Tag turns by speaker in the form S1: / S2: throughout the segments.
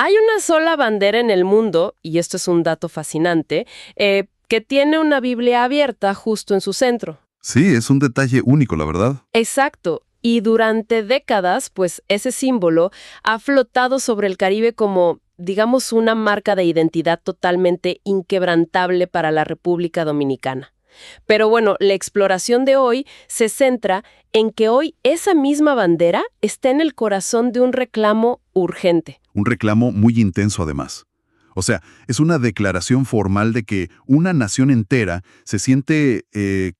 S1: Hay una sola bandera en el mundo, y esto es un dato fascinante, que tiene una Biblia abierta justo en su centro.
S2: Sí, es un detalle único, la verdad.
S1: Exacto. Y durante décadas, pues ese símbolo ha flotado sobre el Caribe como, digamos, una marca de identidad totalmente inquebrantable para la República Dominicana. Pero bueno, la exploración de hoy se centra en que hoy esa misma bandera está en el corazón de un reclamo urgente.
S2: Un reclamo muy intenso además. O sea, es una declaración formal de que una nación entera se siente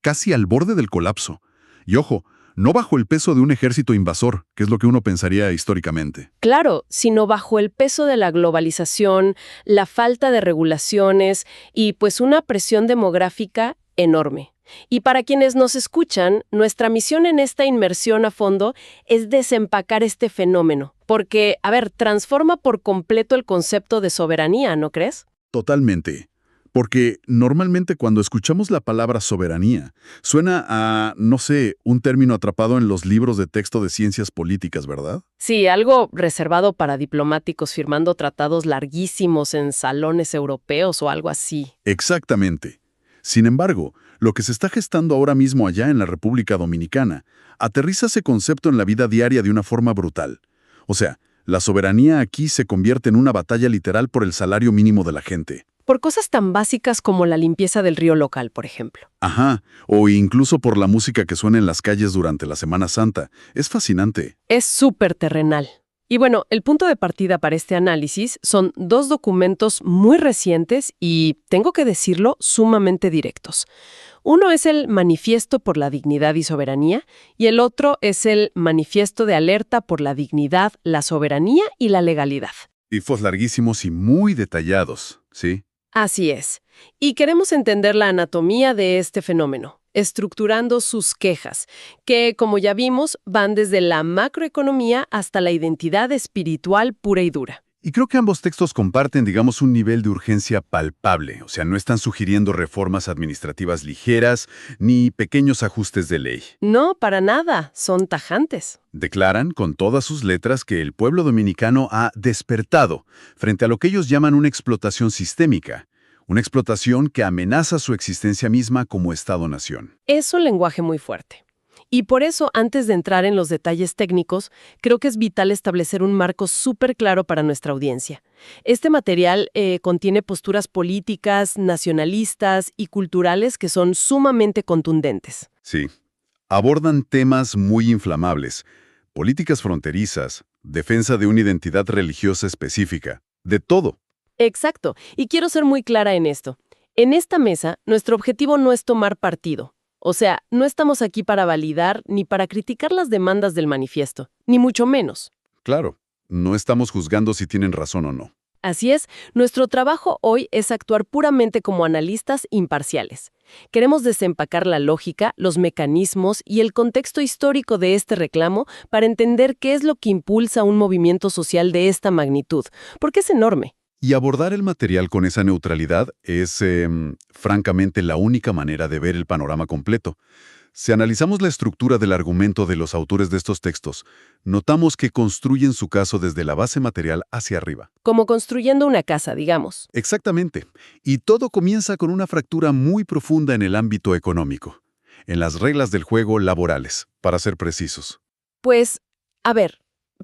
S2: casi al borde del colapso. Y ojo, no bajo el peso de un ejército invasor, que es lo que uno pensaría históricamente.
S1: Claro, sino bajo el peso de la globalización, la falta de regulaciones y pues una presión demográfica enorme. Y para quienes nos escuchan, nuestra misión en esta inmersión a fondo es desempacar este fenómeno, porque, a ver, transforma por completo el concepto de soberanía, ¿no crees?
S2: Totalmente. Porque normalmente cuando escuchamos la palabra soberanía, suena a, no sé, un término atrapado en los libros de texto de ciencias políticas, ¿verdad?
S1: Sí, algo reservado para diplomáticos firmando tratados larguísimos en salones europeos o algo así.
S2: Exactamente. Sin embargo, lo que se está gestando ahora mismo allá en la República Dominicana aterriza ese concepto en la vida diaria de una forma brutal. O sea, la soberanía aquí se convierte en una batalla literal por el salario mínimo de la gente.
S1: Por cosas tan básicas como la limpieza del río local, por ejemplo.
S2: Ajá, o incluso por la música que suena en las calles durante la Semana Santa. Es fascinante.
S1: Es súper terrenal. Y bueno, el punto de partida para este análisis son dos documentos muy recientes y, tengo que decirlo, sumamente directos. Uno es el Manifiesto por la Dignidad y Soberanía y el otro es el Manifiesto de Alerta por la Dignidad, la Soberanía y la Legalidad.
S2: Tifos larguísimos y muy detallados, ¿sí?
S1: Así es. Y queremos entender la anatomía de este fenómeno, estructurando sus quejas, que, como ya vimos, van desde la macroeconomía hasta la identidad espiritual pura y dura.
S2: Y creo que ambos textos comparten, digamos, un nivel de urgencia palpable. O sea, no están sugiriendo reformas administrativas ligeras ni pequeños ajustes de ley.
S1: No, para nada, son tajantes.
S2: Declaran con todas sus letras que el pueblo dominicano ha despertado frente a lo que ellos llaman una explotación sistémica, una explotación que amenaza su existencia misma como Estado-nación.
S1: Es un lenguaje muy fuerte. Y por eso, antes de entrar en los detalles técnicos, creo que es vital establecer un marco súper claro para nuestra audiencia. Este material contiene posturas políticas, nacionalistas y culturales que son sumamente contundentes.
S2: Sí, abordan temas muy inflamables, políticas fronterizas, defensa de una identidad religiosa específica, de todo.
S1: Exacto, y quiero ser muy clara en esto. En esta mesa, nuestro objetivo no es tomar partido. O sea, no estamos aquí para validar ni para criticar las demandas del manifiesto, ni mucho menos.
S2: Claro, no estamos juzgando si tienen razón o no.
S1: Así es, nuestro trabajo hoy es actuar puramente como analistas imparciales. Queremos desempacar la lógica, los mecanismos y el contexto histórico de este reclamo para entender qué es lo que impulsa un movimiento social de esta magnitud, porque es enorme.
S2: Y abordar el material con esa neutralidad es, francamente, la única manera de ver el panorama completo. Si analizamos la estructura del argumento de los autores de estos textos, notamos que construyen su caso desde la base material hacia arriba.
S1: Como construyendo una casa, digamos.
S2: Exactamente. Y todo comienza con una fractura muy profunda en el ámbito económico, en las reglas del juego laborales, para ser precisos.
S1: Pues, a ver,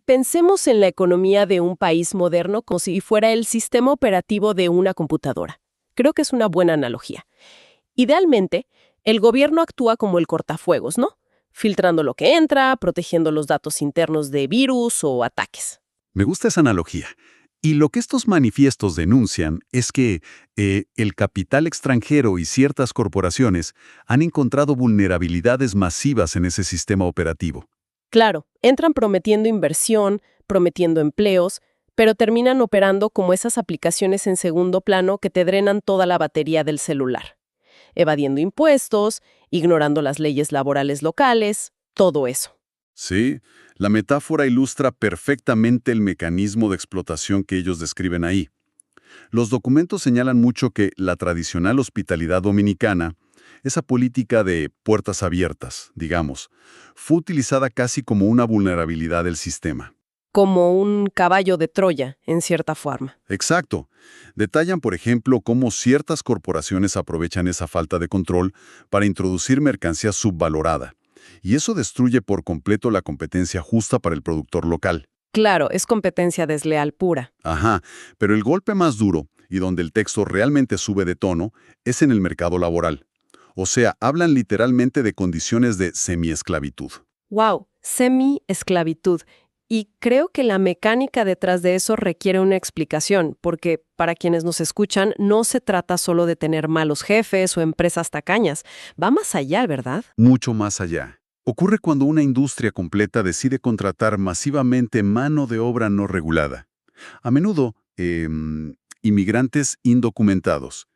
S1: pensemos en la economía de un país moderno como si fuera el sistema operativo de una computadora. Creo que es una buena analogía. Idealmente, el gobierno actúa como el cortafuegos, ¿no? Filtrando lo que entra, protegiendo los datos internos de virus o ataques.
S2: Me gusta esa analogía. Y lo que estos manifiestos denuncian es que el capital extranjero y ciertas corporaciones han encontrado vulnerabilidades masivas en ese sistema operativo.
S1: Claro, entran prometiendo inversión, prometiendo empleos, pero terminan operando como esas aplicaciones en segundo plano que te drenan toda la batería del celular. Evadiendo impuestos, ignorando las leyes laborales locales, todo eso.
S2: Sí, la metáfora ilustra perfectamente el mecanismo de explotación que ellos describen ahí. Los documentos señalan mucho que la tradicional hospitalidad dominicana, esa política de puertas abiertas, digamos, fue utilizada casi como una vulnerabilidad del sistema.
S1: como un caballo de Troya, en cierta forma.
S2: Exacto. Detallan, por ejemplo, cómo ciertas corporaciones aprovechan esa falta de control para introducir mercancía subvalorada. Y eso destruye por completo la competencia justa para el productor local.
S1: Claro, es competencia desleal pura.
S2: Ajá, pero el golpe más duro, y donde el texto realmente sube de tono, es en el mercado laboral. O sea, hablan literalmente de condiciones de semiesclavitud.
S1: ¡Wow! Semi-esclavitud. Y creo que la mecánica detrás de eso requiere una explicación, porque para quienes nos escuchan, no se trata solo de tener malos jefes o empresas tacañas. Va más allá, ¿verdad?
S2: Mucho más allá. Ocurre cuando una industria completa decide contratar masivamente mano de obra no regulada. A menudo, inmigrantes indocumentados.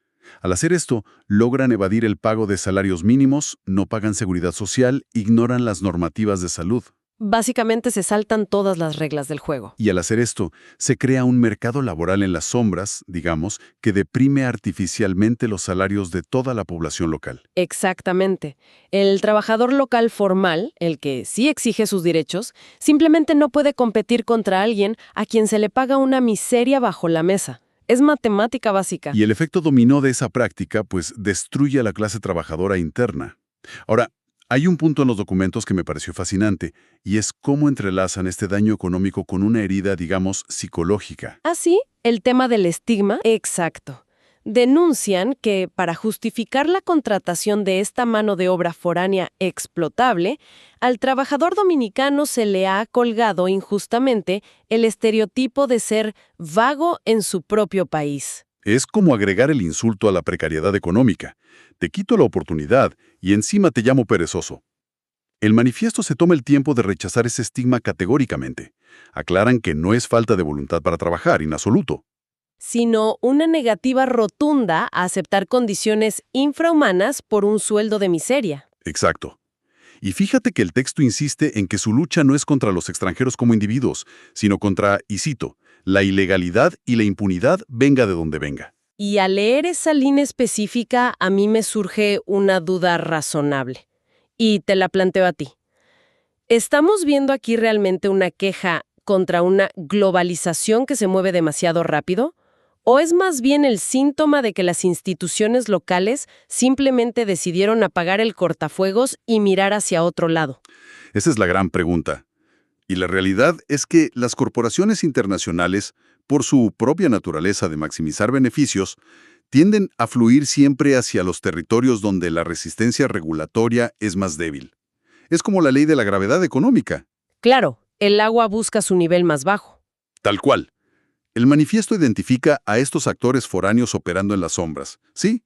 S2: Al hacer esto, logran evadir el pago de salarios mínimos, no pagan seguridad social, ignoran las normativas de salud.
S1: Básicamente se saltan todas las reglas del juego.
S2: Y al hacer esto, se crea un mercado laboral en las sombras, digamos, que deprime artificialmente los salarios de toda la población local.
S1: Exactamente. El trabajador local formal, el que sí exige sus derechos, simplemente no puede competir contra alguien a quien se le paga una miseria bajo la mesa. Es matemática básica.
S2: Y el efecto dominó de esa práctica, pues, destruye a la clase trabajadora interna. Ahora, hay un punto en los documentos que me pareció fascinante, y es cómo entrelazan este daño económico con una herida, digamos, psicológica.
S1: ¿Ah, sí? El tema del estigma. Exacto. Denuncian que para justificar la contratación de esta mano de obra foránea explotable, al trabajador dominicano se le ha colgado injustamente el estereotipo de ser vago en su propio país.
S2: Es como agregar el insulto a la precariedad económica. Te quito la oportunidad y encima te llamo perezoso. El manifiesto se toma el tiempo de rechazar ese estigma categóricamente. Aclaran que no es falta de voluntad para trabajar, en absoluto.
S1: Sino una negativa rotunda a aceptar condiciones infrahumanas por un sueldo de miseria.
S2: Exacto. Y fíjate que el texto insiste en que su lucha no es contra los extranjeros como individuos, sino contra, y cito, la ilegalidad y la impunidad venga de donde venga.
S1: Y al leer esa línea específica, a mí me surge una duda razonable. Y te la planteo a ti. ¿Estamos viendo aquí realmente una queja contra una globalización que se mueve demasiado rápido? ¿O es más bien el síntoma de que las instituciones locales simplemente decidieron apagar el cortafuegos y mirar hacia otro lado?
S2: Esa es la gran pregunta. Y la realidad es que las corporaciones internacionales, por su propia naturaleza de maximizar beneficios, tienden a fluir siempre hacia los territorios donde la resistencia regulatoria es más débil. Es como la ley de la gravedad económica.
S1: Claro, el agua busca su nivel más bajo.
S2: Tal cual. El manifiesto identifica a estos actores foráneos operando en las sombras, sí,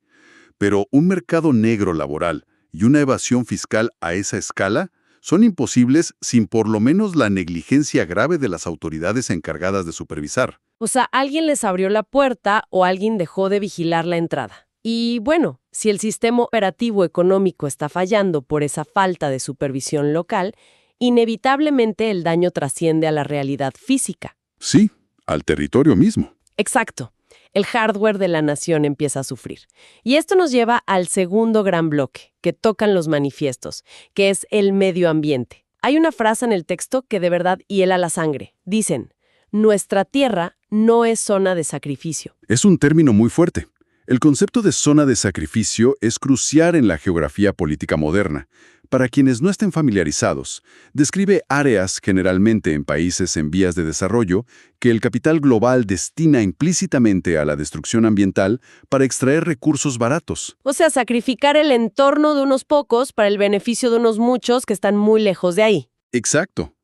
S2: pero un mercado negro laboral y una evasión fiscal a esa escala son imposibles sin por lo menos la negligencia grave de las autoridades encargadas de supervisar.
S1: O sea, alguien les abrió la puerta o alguien dejó de vigilar la entrada. Y bueno, si el sistema operativo económico está fallando por esa falta de supervisión local, inevitablemente el daño trasciende a la realidad física.
S2: Sí, al territorio mismo.
S1: Exacto. El hardware de la nación empieza a sufrir. Y esto nos lleva al segundo gran bloque que tocan los manifiestos, que es el medio ambiente. Hay una frase en el texto que de verdad hiela la sangre. Dicen, nuestra tierra no es zona de sacrificio.
S2: Es un término muy fuerte. El concepto de zona de sacrificio es crucial en la geografía política moderna. Para quienes no estén familiarizados, describe áreas, generalmente en países en vías de desarrollo, que el capital global destina implícitamente a la destrucción ambiental para extraer recursos baratos.
S1: O sea, sacrificar el entorno de unos pocos para el beneficio de unos muchos que están muy lejos de ahí.
S2: Exacto.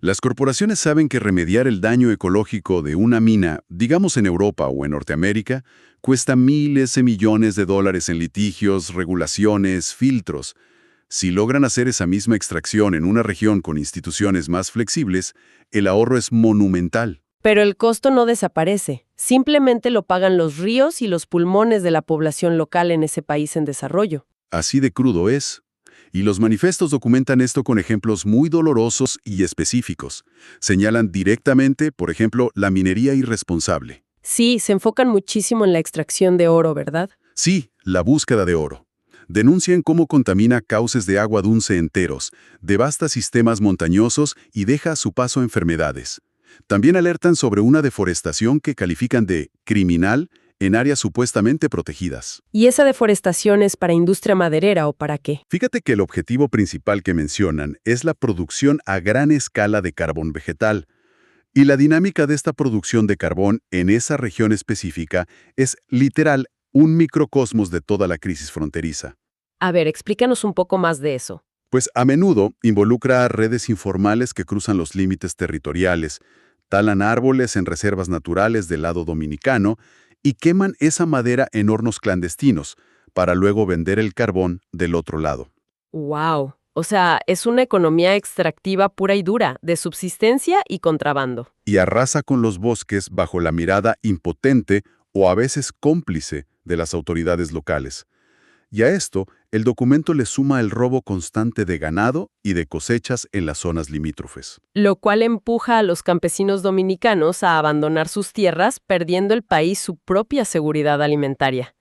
S2: Las corporaciones saben que remediar el daño ecológico de una mina, digamos en Europa o en Norteamérica, cuesta miles de millones de dólares en litigios, regulaciones, filtros. Si logran hacer esa misma extracción en una región con instituciones más flexibles, el ahorro es monumental.
S1: Pero el costo no desaparece. Simplemente lo pagan los ríos y los pulmones de la población local en ese país en desarrollo.
S2: Así de crudo es. Y los manifiestos documentan esto con ejemplos muy dolorosos y específicos. Señalan directamente, por ejemplo, la minería irresponsable.
S1: Sí, se enfocan muchísimo en la extracción de oro, ¿verdad?
S2: Sí, la búsqueda de oro. Denuncian cómo contamina cauces de agua dulce enteros, devasta sistemas montañosos y deja a su paso enfermedades. También alertan sobre una deforestación que califican de criminal en áreas supuestamente protegidas.
S1: ¿Y esa deforestación es para industria maderera o para qué?
S2: Fíjate que el objetivo principal que mencionan es la producción a gran escala de carbón vegetal. Y la dinámica de esta producción de carbón en esa región específica es literal un microcosmos de toda la crisis fronteriza.
S1: A ver, explícanos un poco más de eso.
S2: Pues a menudo involucra a redes informales que cruzan los límites territoriales, talan árboles en reservas naturales del lado dominicano y queman esa madera en hornos clandestinos para luego vender el carbón del otro lado.
S1: ¡Wow! O sea, es una economía extractiva pura y dura, de subsistencia y contrabando.
S2: Y arrasa con los bosques bajo la mirada impotente o a veces cómplice de las autoridades locales. Y a esto, el documento le suma el robo constante de ganado y de cosechas en las zonas limítrofes.
S1: Lo cual empuja a los campesinos dominicanos a abandonar sus tierras, perdiendo el país su propia seguridad alimentaria.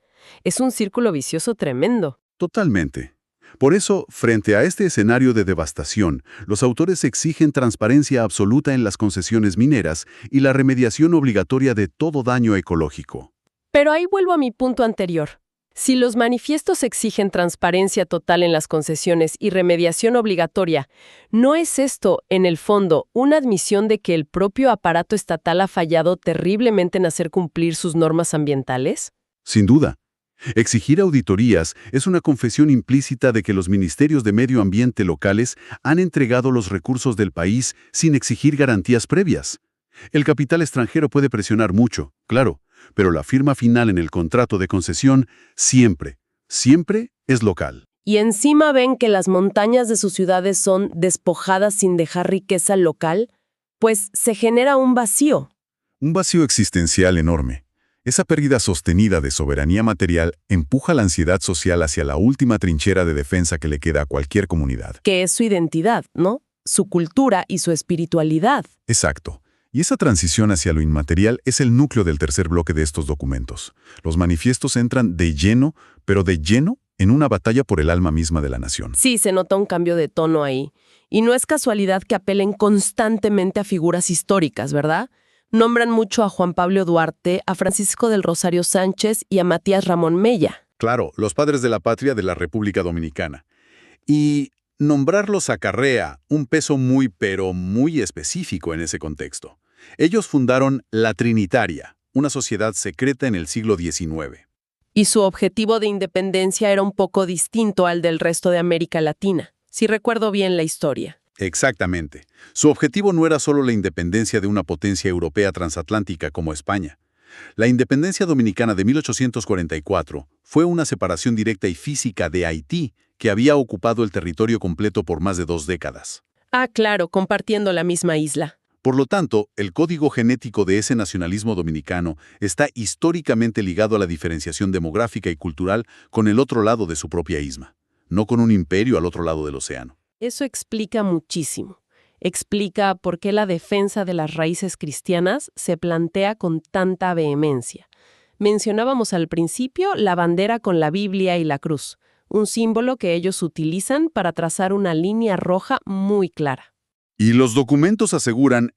S1: Es un círculo vicioso tremendo.
S2: Totalmente. Por eso, frente a este escenario de devastación, los autores exigen transparencia absoluta en las concesiones mineras y la remediación obligatoria de todo daño ecológico.
S1: Pero ahí vuelvo a mi punto anterior. Si los manifiestos exigen transparencia total en las concesiones y remediación obligatoria, ¿no es esto, en el fondo, una admisión de que el propio aparato estatal ha fallado terriblemente en hacer cumplir sus normas ambientales?
S2: Sin duda. Exigir auditorías es una confesión implícita de que los ministerios de medio ambiente locales han entregado los recursos del país sin exigir garantías previas. El capital extranjero puede presionar mucho, claro, pero la firma final en el contrato de concesión siempre es local.
S1: Y encima ven que las montañas de sus ciudades son despojadas sin dejar riqueza local, pues se genera un vacío.
S2: Un vacío existencial enorme. Esa pérdida sostenida de soberanía material empuja la ansiedad social hacia la última trinchera de defensa que le queda a cualquier comunidad.
S1: Que es su identidad, ¿no? Su cultura y su espiritualidad.
S2: Exacto. Y esa transición hacia lo inmaterial es el núcleo del tercer bloque de estos documentos. Los manifiestos entran de lleno, pero de lleno, en una batalla por el alma misma de la nación.
S1: Sí, se nota un cambio de tono ahí. Y no es casualidad que apelen constantemente a figuras históricas, ¿verdad? Nombran mucho a Juan Pablo Duarte, a Francisco del Rosario Sánchez y a Matías Ramón Mella.
S2: Claro, los padres de la patria de la República Dominicana. Y nombrarlos acarrea un peso pero muy específico en ese contexto. Ellos fundaron La Trinitaria, una sociedad secreta en el siglo XIX.
S1: Y su objetivo de independencia era un poco distinto al del resto de América Latina, si recuerdo bien la historia.
S2: Exactamente. Su objetivo no era solo la independencia de una potencia europea transatlántica como España. La independencia dominicana de 1844 fue una separación directa y física de Haití, que había ocupado el territorio completo por más de 2 décadas.
S1: Ah, claro, compartiendo la misma isla.
S2: Por lo tanto, el código genético de ese nacionalismo dominicano está históricamente ligado a la diferenciación demográfica y cultural con el otro lado de su propia isma, no con un imperio al otro lado del océano.
S1: Eso explica muchísimo. Explica por qué la defensa de las raíces cristianas se plantea con tanta vehemencia. Mencionábamos al principio la bandera con la Biblia y la cruz, un símbolo que ellos utilizan para trazar una línea roja muy clara.
S2: Y los documentos aseguran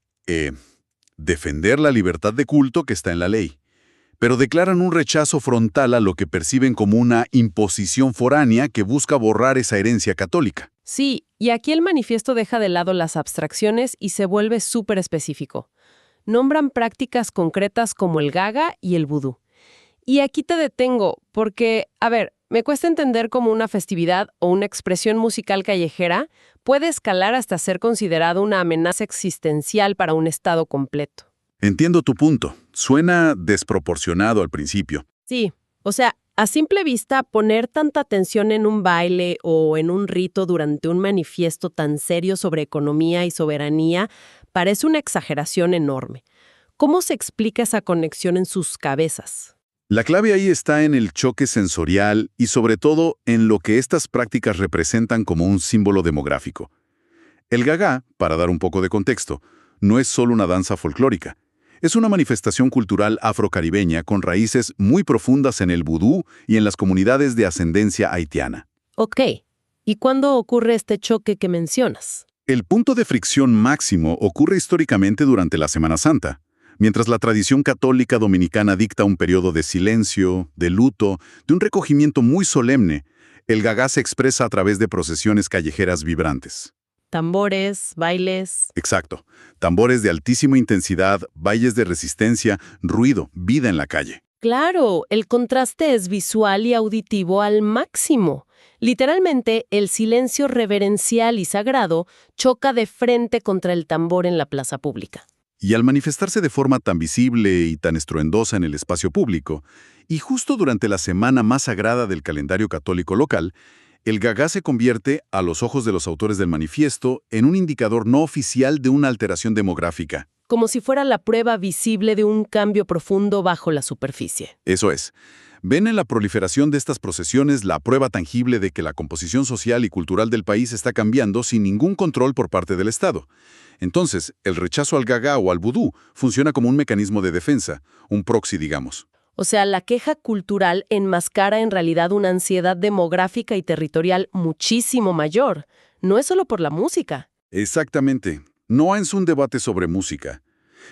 S2: defender la libertad de culto que está en la ley, pero declaran un rechazo frontal a lo que perciben como una imposición foránea que busca borrar esa herencia católica.
S1: Sí, y aquí el manifiesto deja de lado las abstracciones y se vuelve súper específico. Nombran prácticas concretas como el gaga y el vudú. Y aquí te detengo, porque, me cuesta entender cómo una festividad o una expresión musical callejera puede escalar hasta ser considerado una amenaza existencial para un Estado completo.
S2: Entiendo tu punto. Suena desproporcionado al principio.
S1: Sí, o sea, a simple vista, poner tanta atención en un baile o en un rito durante un manifiesto tan serio sobre economía y soberanía parece una exageración enorme. ¿Cómo se explica esa conexión en sus cabezas?
S2: La clave ahí está en el choque sensorial y sobre todo en lo que estas prácticas representan como un símbolo demográfico. El gagá, para dar un poco de contexto, no es solo una danza folclórica. Es una manifestación cultural afrocaribeña con raíces muy profundas en el vudú y en las comunidades de ascendencia haitiana.
S1: Ok, ¿y cuándo ocurre este choque que mencionas?
S2: El punto de fricción máximo ocurre históricamente durante la Semana Santa, mientras la tradición católica dominicana dicta un periodo de silencio, de luto, de un recogimiento muy solemne. El gagá se expresa a través de procesiones callejeras vibrantes.
S1: Tambores, bailes.
S2: Exacto. Tambores de altísima intensidad, bailes de resistencia, ruido, vida en la calle.
S1: Claro, el contraste es visual y auditivo al máximo. Literalmente, el silencio reverencial y sagrado choca de frente contra el tambor en la plaza pública.
S2: Y al manifestarse de forma tan visible y tan estruendosa en el espacio público, y justo durante la semana más sagrada del calendario católico local, el gagá se convierte, a los ojos de los autores del manifiesto, en un indicador no oficial de una alteración demográfica.
S1: Como si fuera la prueba visible de un cambio profundo bajo la superficie.
S2: Eso es. Ven en la proliferación de estas procesiones la prueba tangible de que la composición social y cultural del país está cambiando sin ningún control por parte del Estado. Entonces, el rechazo al gagá o al vudú funciona como un mecanismo de defensa, un proxy, digamos.
S1: O sea, la queja cultural enmascara en realidad una ansiedad demográfica y territorial muchísimo mayor. No es solo por la música.
S2: Exactamente. No es un debate sobre música.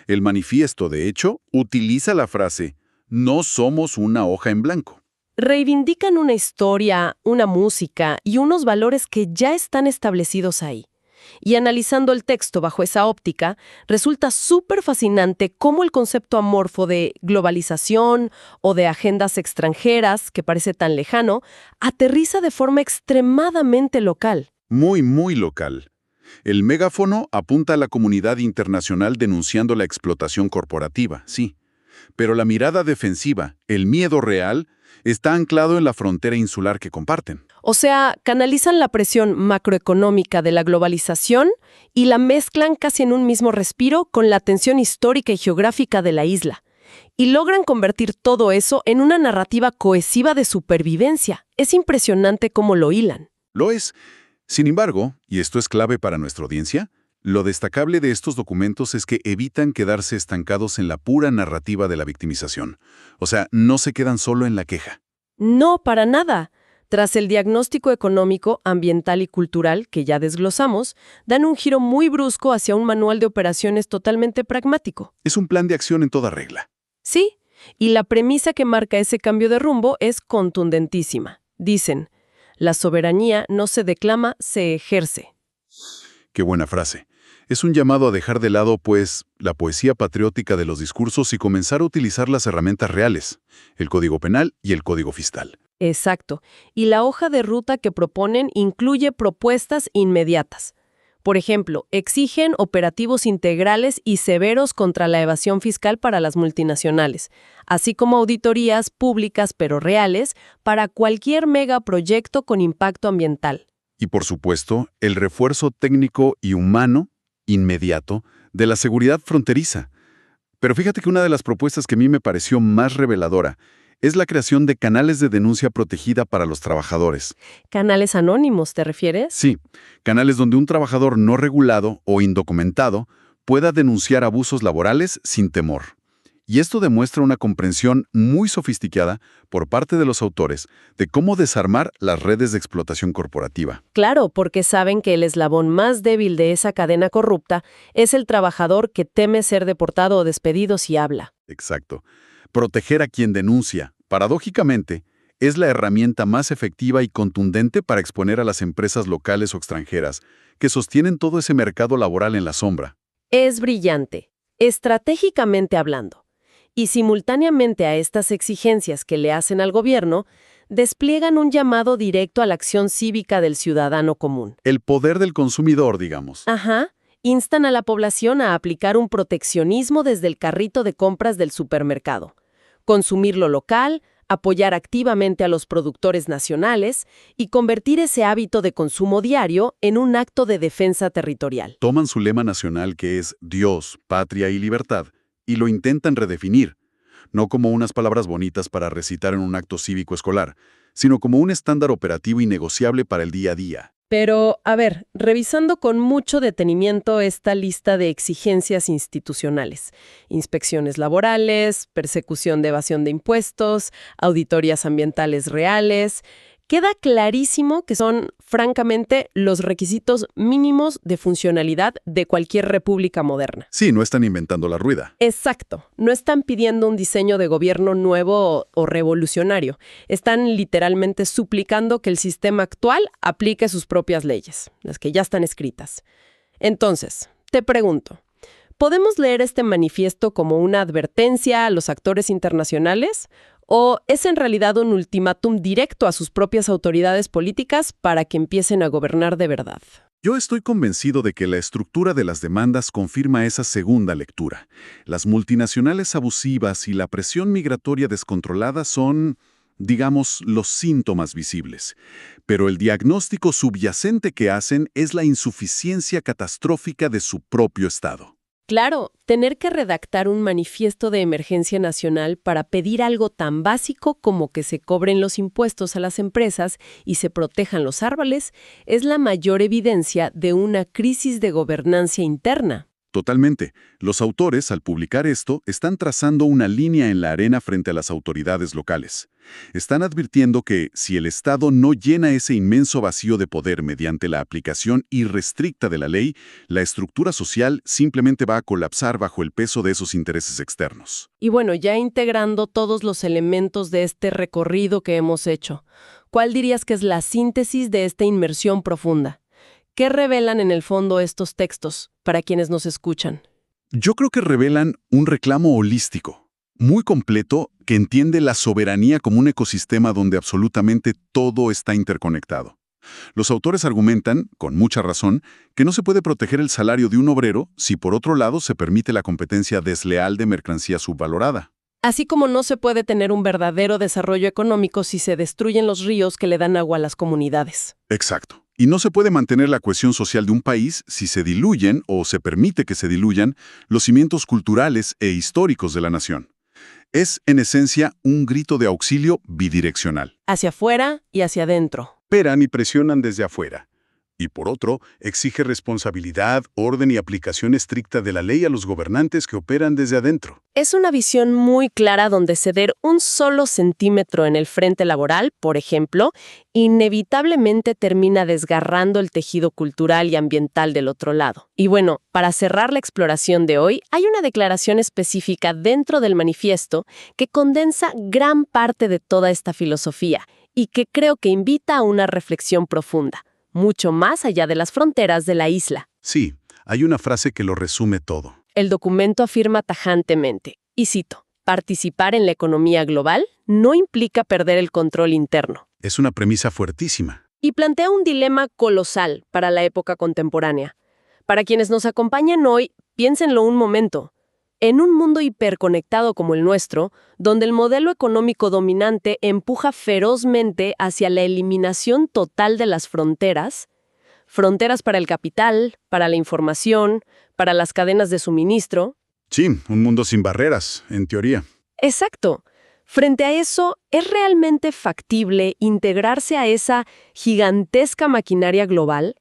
S2: El manifiesto, de hecho, utiliza la frase «no somos una hoja en blanco».
S1: Reivindican una historia, una música y unos valores que ya están establecidos ahí. Y analizando el texto bajo esa óptica, resulta súper fascinante cómo el concepto amorfo de globalización o de agendas extranjeras, que parece tan lejano, aterriza de forma extremadamente local.
S2: Muy, muy local. El megáfono apunta a la comunidad internacional denunciando la explotación corporativa, sí. Pero la mirada defensiva, el miedo real, está anclado en la frontera insular que comparten.
S1: O sea, canalizan la presión macroeconómica de la globalización y la mezclan casi en un mismo respiro con la tensión histórica y geográfica de la isla. Y logran convertir todo eso en una narrativa cohesiva de supervivencia. Es impresionante cómo lo hilan.
S2: Lo es. Sin embargo, y esto es clave para nuestra audiencia, lo destacable de estos documentos es que evitan quedarse estancados en la pura narrativa de la victimización. O sea, no se quedan solo en la queja.
S1: No, para nada. Tras el diagnóstico económico, ambiental y cultural, que ya desglosamos, dan un giro muy brusco hacia un manual de operaciones totalmente pragmático.
S2: Es un plan de acción en toda regla.
S1: Sí, y la premisa que marca ese cambio de rumbo es contundentísima. Dicen, la soberanía no se declama, se ejerce.
S2: Qué buena frase. Es un llamado a dejar de lado, pues, la poesía patriótica de los discursos y comenzar a utilizar las herramientas reales, el Código Penal y el Código Fiscal.
S1: Exacto. Y la hoja de ruta que proponen incluye propuestas inmediatas. Por ejemplo, exigen operativos integrales y severos contra la evasión fiscal para las multinacionales, así como auditorías públicas pero reales para cualquier megaproyecto con impacto ambiental.
S2: Y por supuesto, el refuerzo técnico y humano inmediato de la seguridad fronteriza. Pero fíjate que una de las propuestas que a mí me pareció más reveladora es la creación de canales de denuncia protegida para los trabajadores.
S1: ¿Canales anónimos, te refieres?
S2: Sí, canales donde un trabajador no regulado o indocumentado pueda denunciar abusos laborales sin temor. Y esto demuestra una comprensión muy sofisticada por parte de los autores de cómo desarmar las redes de explotación corporativa.
S1: Claro, porque saben que el eslabón más débil de esa cadena corrupta es el trabajador que teme ser deportado o despedido si habla.
S2: Exacto. Proteger a quien denuncia, paradójicamente, es la herramienta más efectiva y contundente para exponer a las empresas locales o extranjeras que sostienen todo ese mercado laboral en la sombra.
S1: Es brillante, estratégicamente hablando. Y simultáneamente a estas exigencias que le hacen al gobierno, despliegan un llamado directo a la acción cívica del ciudadano común.
S2: El poder del consumidor, digamos.
S1: Ajá. Instan a la población a aplicar un proteccionismo desde el carrito de compras del supermercado. Consumir lo local, apoyar activamente a los productores nacionales y convertir ese hábito de consumo diario en un acto de defensa territorial.
S2: Toman su lema nacional que es Dios, patria y libertad, y lo intentan redefinir, no como unas palabras bonitas para recitar en un acto cívico escolar, sino como un estándar operativo innegociable para el día a día.
S1: Pero, a ver, revisando con mucho detenimiento esta lista de exigencias institucionales, inspecciones laborales, persecución de evasión de impuestos, auditorías ambientales reales, Queda clarísimo que son, francamente, los requisitos mínimos de funcionalidad de cualquier república moderna.
S2: Sí, no están inventando la rueda.
S1: Exacto. No están pidiendo un diseño de gobierno nuevo o revolucionario. Están literalmente suplicando que el sistema actual aplique sus propias leyes, las que ya están escritas. Entonces, te pregunto, ¿podemos leer este manifiesto como una advertencia a los actores internacionales? ¿O es en realidad un ultimátum directo a sus propias autoridades políticas para que empiecen a gobernar de verdad?
S2: Yo estoy convencido de que la estructura de las demandas confirma esa segunda lectura. Las multinacionales abusivas y la presión migratoria descontrolada son, digamos, los síntomas visibles. Pero el diagnóstico subyacente que hacen es la insuficiencia catastrófica de su propio Estado.
S1: Claro, tener que redactar un manifiesto de emergencia nacional para pedir algo tan básico como que se cobren los impuestos a las empresas y se protejan los árboles es la mayor evidencia de una crisis de gobernanza interna.
S2: Totalmente. Los autores, al publicar esto, están trazando una línea en la arena frente a las autoridades locales. Están advirtiendo que, si el Estado no llena ese inmenso vacío de poder mediante la aplicación irrestricta de la ley, la estructura social simplemente va a colapsar bajo el peso de esos intereses externos.
S1: Y bueno, ya integrando todos los elementos de este recorrido que hemos hecho, ¿cuál dirías que es la síntesis de esta inmersión profunda? ¿Qué revelan en el fondo estos textos para quienes nos escuchan?
S2: Yo creo que revelan un reclamo holístico, muy completo, que entiende la soberanía como un ecosistema donde absolutamente todo está interconectado. Los autores argumentan, con mucha razón, que no se puede proteger el salario de un obrero si por otro lado se permite la competencia desleal de mercancía subvalorada.
S1: Así como no se puede tener un verdadero desarrollo económico si se destruyen los ríos que le dan agua a las comunidades.
S2: Exacto. Y no se puede mantener la cohesión social de un país si se diluyen o se permite que se diluyan los cimientos culturales e históricos de la nación. Es, en esencia, un grito de auxilio bidireccional.
S1: Hacia afuera y hacia adentro.
S3: Esperan y presionan desde afuera. Y por otro, exige responsabilidad, orden y aplicación estricta de la ley a los gobernantes que operan desde adentro.
S1: Es una visión muy clara donde ceder un solo centímetro en el frente laboral, por ejemplo, inevitablemente termina desgarrando el tejido cultural y ambiental del otro lado. Y bueno, para cerrar la exploración de hoy, hay una declaración específica dentro del manifiesto que condensa gran parte de toda esta filosofía y que creo que invita a una reflexión profunda, mucho más allá de las fronteras de la isla.
S3: Sí, hay una frase que lo resume todo.
S1: El documento afirma tajantemente, y cito, participar en la economía global no implica perder el control interno.
S3: Es una premisa fuertísima.
S1: Y plantea un dilema colosal para la época contemporánea. Para quienes nos acompañan hoy, piénsenlo un momento. En un mundo hiperconectado como el nuestro, donde el modelo económico dominante empuja ferozmente hacia la eliminación total de las fronteras para el capital, para la información, para las cadenas de suministro.
S3: Sí, un mundo sin barreras, en teoría.
S1: Exacto. Frente a eso, ¿es realmente factible integrarse a esa gigantesca maquinaria global?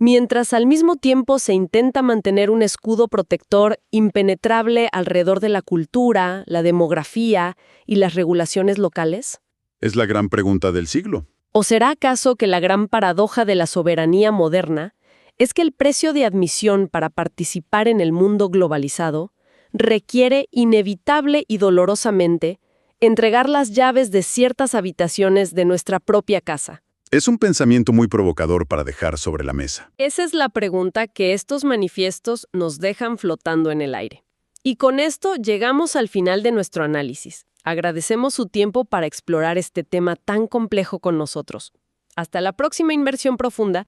S1: Mientras al mismo tiempo se intenta mantener un escudo protector impenetrable alrededor de la cultura, la demografía y las regulaciones locales?
S3: Es la gran pregunta del siglo.
S1: ¿O será acaso que la gran paradoja de la soberanía moderna es que el precio de admisión para participar en el mundo globalizado requiere inevitable y dolorosamente entregar las llaves de ciertas habitaciones de nuestra propia casa?
S3: Es un pensamiento muy provocador para dejar sobre la mesa.
S1: Esa es la pregunta que estos manifiestos nos dejan flotando en el aire. Y con esto llegamos al final de nuestro análisis. Agradecemos su tiempo para explorar este tema tan complejo con nosotros. Hasta la próxima inmersión profunda.